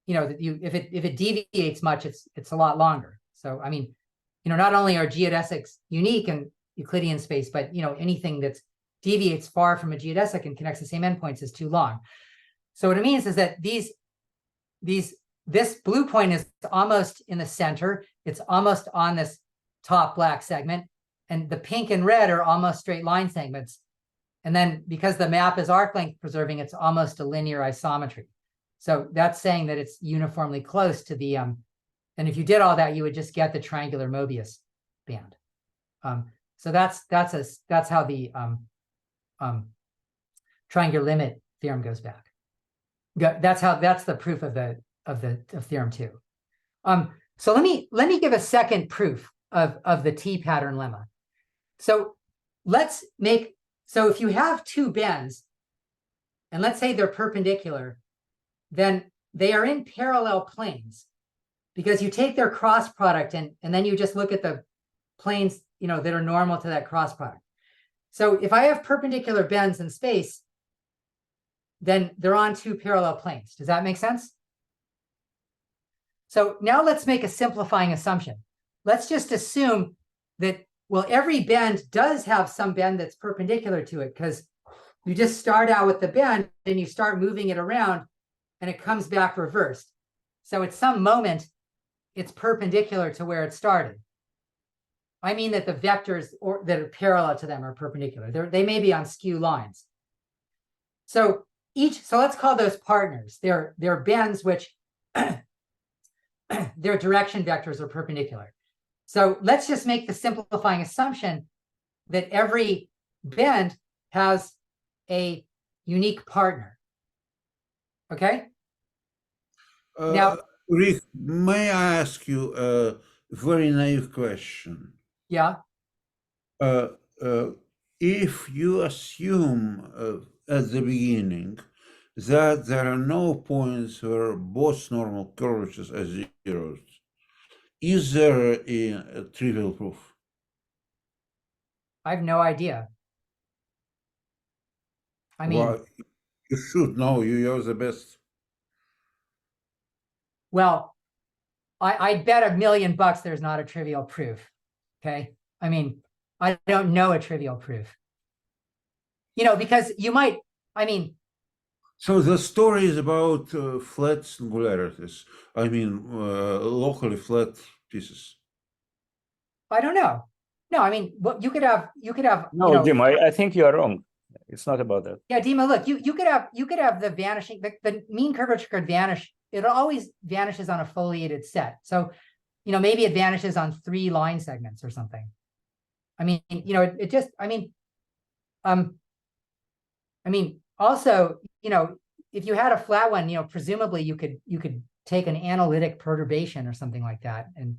if it deviates much, it's a lot longer. So, I mean, not only are geodesics unique in Euclidean space, but, anything that deviates far from a geodesic and connects the same endpoints is too long. So what it means is that this blue point is almost in the center. It's almost on this top black segment, and the pink and red are almost straight line segments. And then because the map is arc length preserving, it's almost a linear isometry. So that's saying that it's uniformly close to the, and if you did all that, you would just get the triangular Moebius band. So that's how the triangular limit theorem goes back. That's the proof of theorem 2. So let me give a second proof of the T pattern lemma. So if you have two bends, and let's say they're perpendicular, then they are in parallel planes, because you take their cross product and then you just look at the planes, that are normal to that cross product. So if I have perpendicular bends in space, then they're on two parallel planes. Does that make sense? So now let's make a simplifying assumption. Let's just assume that, well, every bend does have some bend that's perpendicular to it, because you just start out with the bend and you start moving it around and it comes back reversed. So at some moment, it's perpendicular to where it started. I mean that the vectors that are parallel to them are perpendicular. They may be on skew lines. So let's call those partners. They're bends which their direction vectors are perpendicular. So let's just make the simplifying assumption that every bend has a unique partner. Okay? Now, Rick, may I ask you a very naive question? Yeah. If you assume at the beginning that there are no points where both normal curvatures are zeros, is there a trivial proof? I have no idea. I mean, Well, you should know. You're the best. well, I'd bet $1 million there's not a trivial proof. Okay. I mean, I don't know a trivial proof. Because you might, I mean. So the story is about flat singularities. I mean, locally flat pieces. I don't know. No, I mean, what you could have. No, Jim, I think you are wrong. It's not about that. Yeah, Dima, look, you could have the vanishing, the mean curvature could vanish. It always vanishes on a foliated set. So, maybe it vanishes on 3 line segments or something. I mean, it just, also, if you had a flat one, presumably you could take an analytic perturbation or something like that and,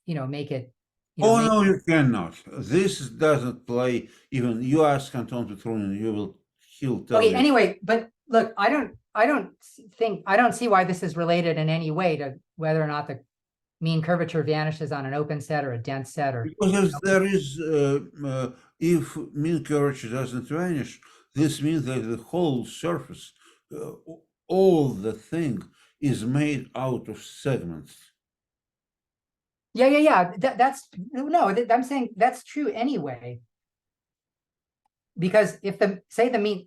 make it. No, you cannot. This doesn't play. Even you ask Anton Petrunin, he'll tell Okay, you. anyway, but look, I don't see why this is related in any way to whether or not the mean curvature vanishes on an open set or a dense set or. Because there is, if mean curvature doesn't vanish, this means that the whole surface, all the thing is made out of segments. Yeah. I'm saying that's true anyway. Because if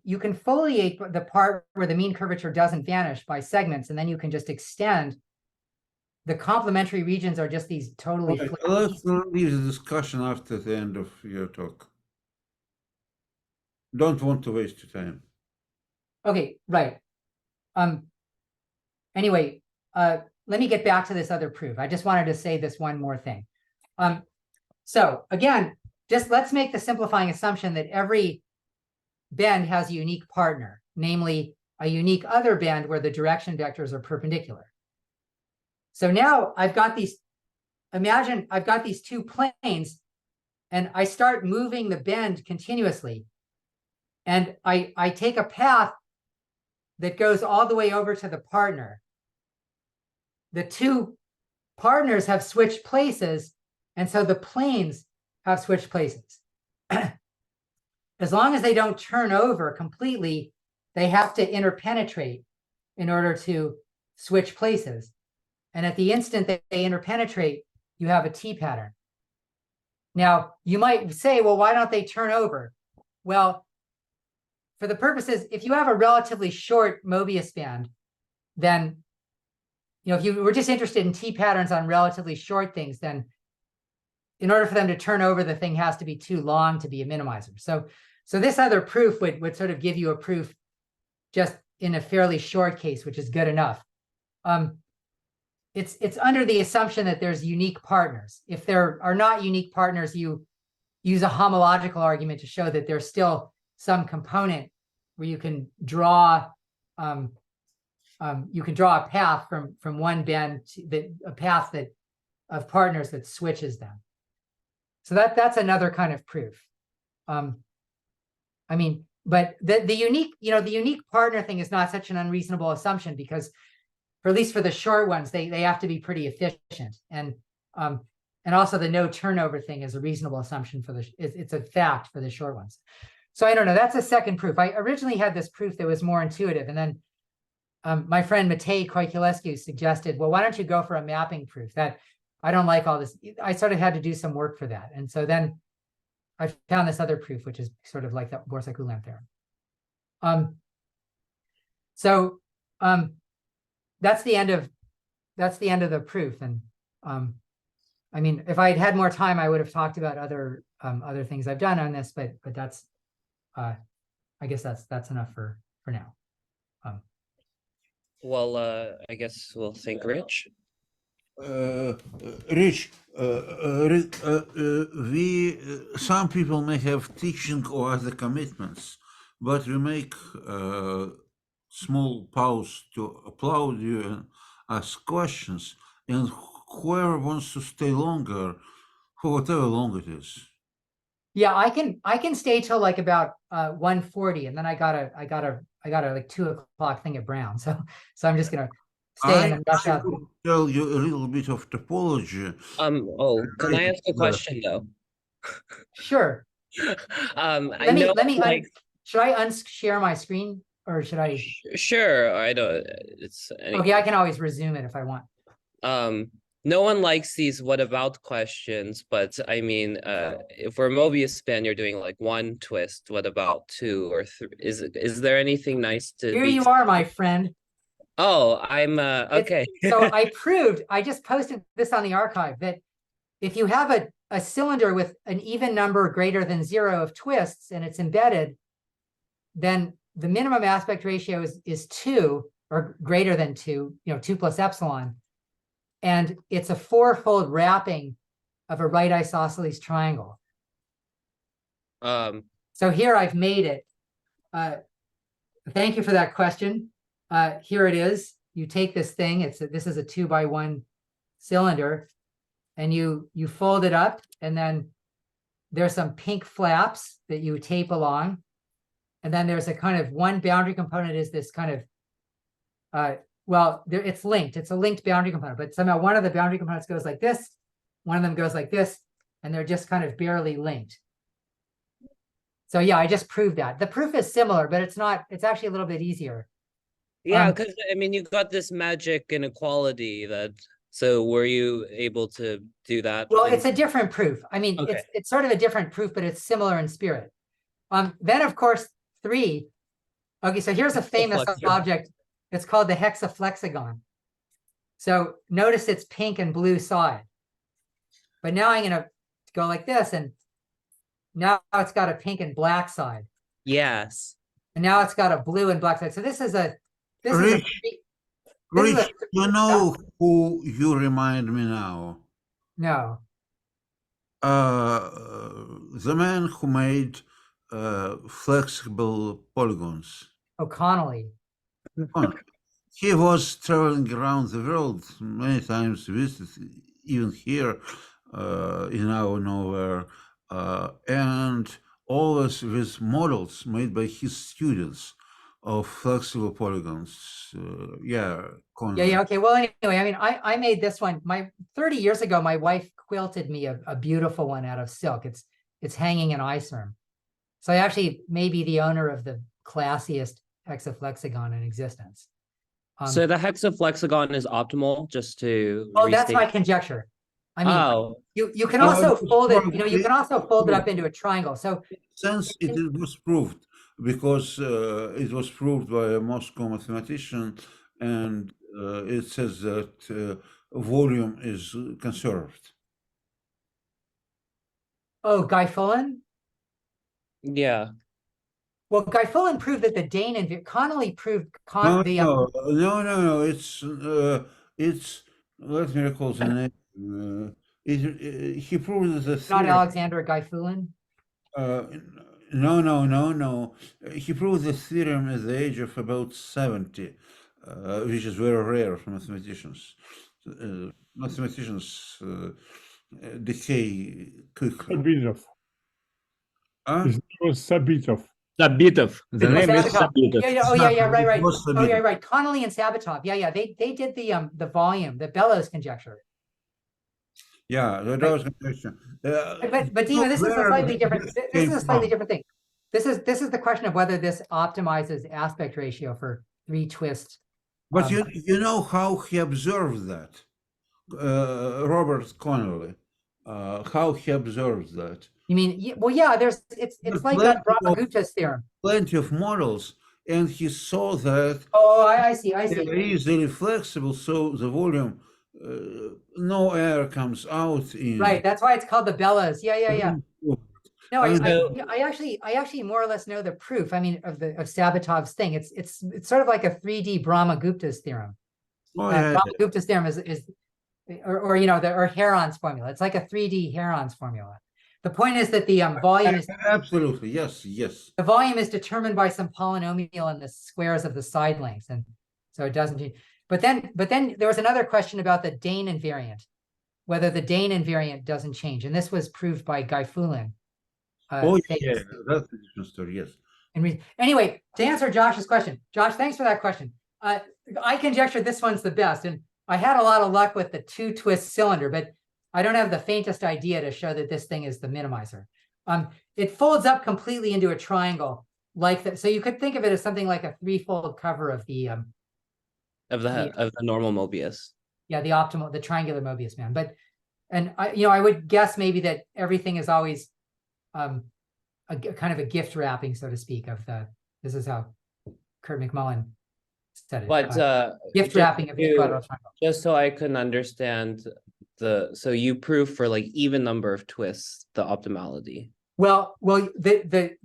you can foliate the part where the mean curvature doesn't vanish by segments, and then you can just extend. The complementary regions are just these totally. Okay, let's leave the discussion after the end of your talk. Don't want to waste your time. Okay, right. Anyway, let me get back to this other proof. I just wanted to say this one more thing. So again, just let's make the simplifying assumption that every bend has a unique partner, namely a unique other bend where the direction vectors are perpendicular. So now imagine I've got these 2 planes and I start moving the bend continuously. And I take a path that goes all the way over to the partner. The 2 partners have switched places, and so the planes have switched places. As long as they don't turn over completely, they have to interpenetrate in order to switch places. And at the instant that they interpenetrate, you have a T pattern. Now, you might say, well, why don't they turn over? Well, for the purposes, if you have a relatively short Moebius band, then, if you were just interested in T patterns on relatively short things, then in order for them to turn over, the thing has to be too long to be a minimizer. So this other proof would sort of give you a proof just in a fairly short case, which is good enough. It's under the assumption that there's unique partners. If there are not unique partners, you use a homological argument to show that there's still some component where you can draw a path from one bend to a path of partners that switches them. So that's another kind of proof. But the unique partner thing is not such an unreasonable assumption, because at least for the short ones, they have to be pretty efficient. And also the no turnover thing is a reasonable assumption it's a fact for the short ones. So I don't know, that's a second proof. I originally had this proof that was more intuitive, and then my friend Matei Koikulescu suggested, well, why don't you go for a mapping proof? That I don't like all this. I sort of had to do some work for that. And so then I found this other proof, which is sort of like the Borsak-Ulam theorem. That's the end of the proof. And if I had more time, I would have talked about other things I've done on this, but that's I guess that's enough for now. Well, I guess we'll thank Rich. Rich, some people may have teaching or other commitments, but we make small pause to applaud you and ask questions, and whoever wants to stay longer, for whatever long it is. Yeah, I can stay till like about 1:40, and then I got a like 2 o'clock thing at Brown. So I'm just gonna stay and then rush out. will tell you a little bit of topology. Can I ask a question though? Sure. I know should I unshare my screen, or should I? Sure, I don't. It's Okay, I can always resume it if I want. No one likes these what about questions, but I mean, if we're Moebius span, you're doing like 1 twist. What about 2 or 3? Is there anything nice to? Here you are, my friend. Oh, I'm okay. So I just posted this on the archive, that if you have a cylinder with an even number greater than 0 of twists and it's embedded, then the minimum aspect ratio is 2 or greater than 2, 2 plus epsilon. And it's a 4-fold wrapping of a right isosceles triangle. So here I've made it. Thank you for that question. Here it is. You take this thing, this is a 2x1 cylinder, and you fold it up, and then there's some pink flaps that you tape along. And then there's a kind of one boundary component is this kind of, it's linked. It's a linked boundary component, but somehow one of the boundary components goes like this, one of them goes like this, and they're just kind of barely linked. So yeah, I just proved that. The proof is similar, but it's actually a little bit easier. Yeah, because I mean, you got this magic inequality so were you able to do that? Well, it's a different proof. I mean, Okay. it's sort of a different proof, but it's similar in spirit. Then of course, 3. Okay, so here's a famous Hexaflexagon. object. It's called the hexaflexagon. So notice it's pink and blue side. But now I'm gonna go like this, and now it's got a pink and black side. Yes. And now it's got a blue and black side. So this is a Rich, you know who you remind me now? no. The man who made flexible polygons. Oh, Connolly. He was traveling around the world many times, visited even here in our nowhere, and always with models made by his students of flexible polygons. Yeah. Okay. Well, anyway, I mean, I made this one. 30 years ago, my wife quilted me a beautiful one out of silk. It's hanging in iSerm. So I actually may be the owner of the classiest hexaflexagon in existence. So the hexaflexagon is optimal, just to Oh, that's restate. my conjecture. I mean, Oh, you can also fold it, you can also fold it up into a triangle. So Since it was proved, because it was proved by a Moscow mathematician, and it says that volume is conserved. oh, Guy Fullen? yeah. Well, Guy Fullen proved that the Dane and Connolly proved No, it's let me recall the name. He proved that the not theorem. Alexander Guy Fullen. No. He proved the theorem at the age of about 70, which is very rare for mathematicians. Mathematicians decay quickly. Sabitov. Huh? His name was Sabitov. Sabitov. The It name is Sabatov. Sabitov. Yeah, oh yeah, right. It was Oh yeah, Sabitov. right. Connolly and Sabatov. Yeah. They did the volume, the bellows conjecture. Yeah, that was a question. But Dima, this is a slightly different. This is a slightly different thing. This is the question of whether this optimizes aspect ratio for 3 twists. But you know how he observed that, Robert Connolly, how he observed that. You mean, well, yeah. It's like that Brahma-Gupta's theorem. Plenty of models, and he saw that Oh, I see. they're easily flexible, so the volume, no air comes out in. Right. That's why it's called the bellows. Yeah. No, So- I actually more or less know the proof. I mean, of Sabatov's thing. It's sort of like a 3D Brahma-Gupta's theorem. Oh, yeah. Brahma-Gupta's theorem or Heron's formula. It's like a 3D Heron's formula. The point is that the volume is Absolutely, yes. the volume is determined by some polynomial in the squares of the side lengths, and so it doesn't change. But then there was another question about the Dane invariant, whether the Dane invariant doesn't change, and this was proved by Guy Fullen. Oh, yeah, that's a different story, yes. Anyway, to answer Josh's question, Josh, thanks for that question. I conjecture this one's the best, and I had a lot of luck with the 2-twist cylinder, but I don't have the faintest idea to show that this thing is the minimizer. It folds up completely into a triangle like that. So you could think of it as something like a 3-fold cover of the Of the normal Moebius. yeah, the triangular Moebius man. But I would guess maybe that everything is always a kind of a gift wrapping, so to speak, this is how Kurt McMullen said it. But Gift wrapping of the quadrilateral triangle. just so I can understand so you prove for like even number of twists the optimality. Well, the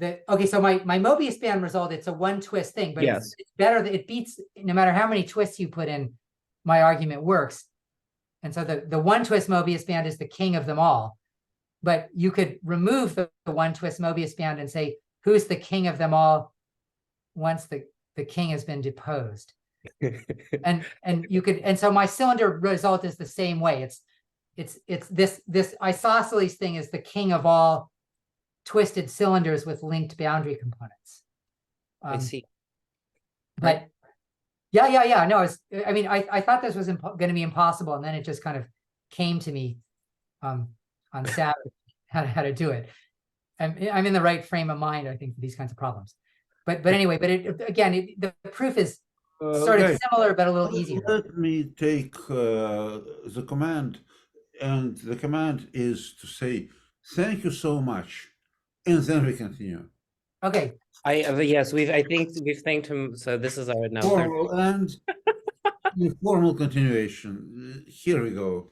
okay, so my Moebius band result, it's a one twist thing, but Yes. it's better that it beats, no matter how many twists you put in, my argument works. And so the one twist Moebius band is the king of them all. But you could remove the one twist Moebius band and say, who's the king of them all once the king has been deposed? and you could, and so my cylinder result is the same way. It's this isosceles thing is the king of all twisted cylinders with linked boundary components. I see. But yeah. No, I mean, I thought this was going to be impossible, and then it just kind of came to me on Saturday how to do it. And I'm in the right frame of mind, I think, for these kinds of problems. But anyway, the proof is sort of Okay. similar, but a little easier. Let me take the command, and the command is to say, thank you so much, and then we continue. Yes, Okay. I think we've thanked him. So this is our now third. Formal and informal continuation. Here we go.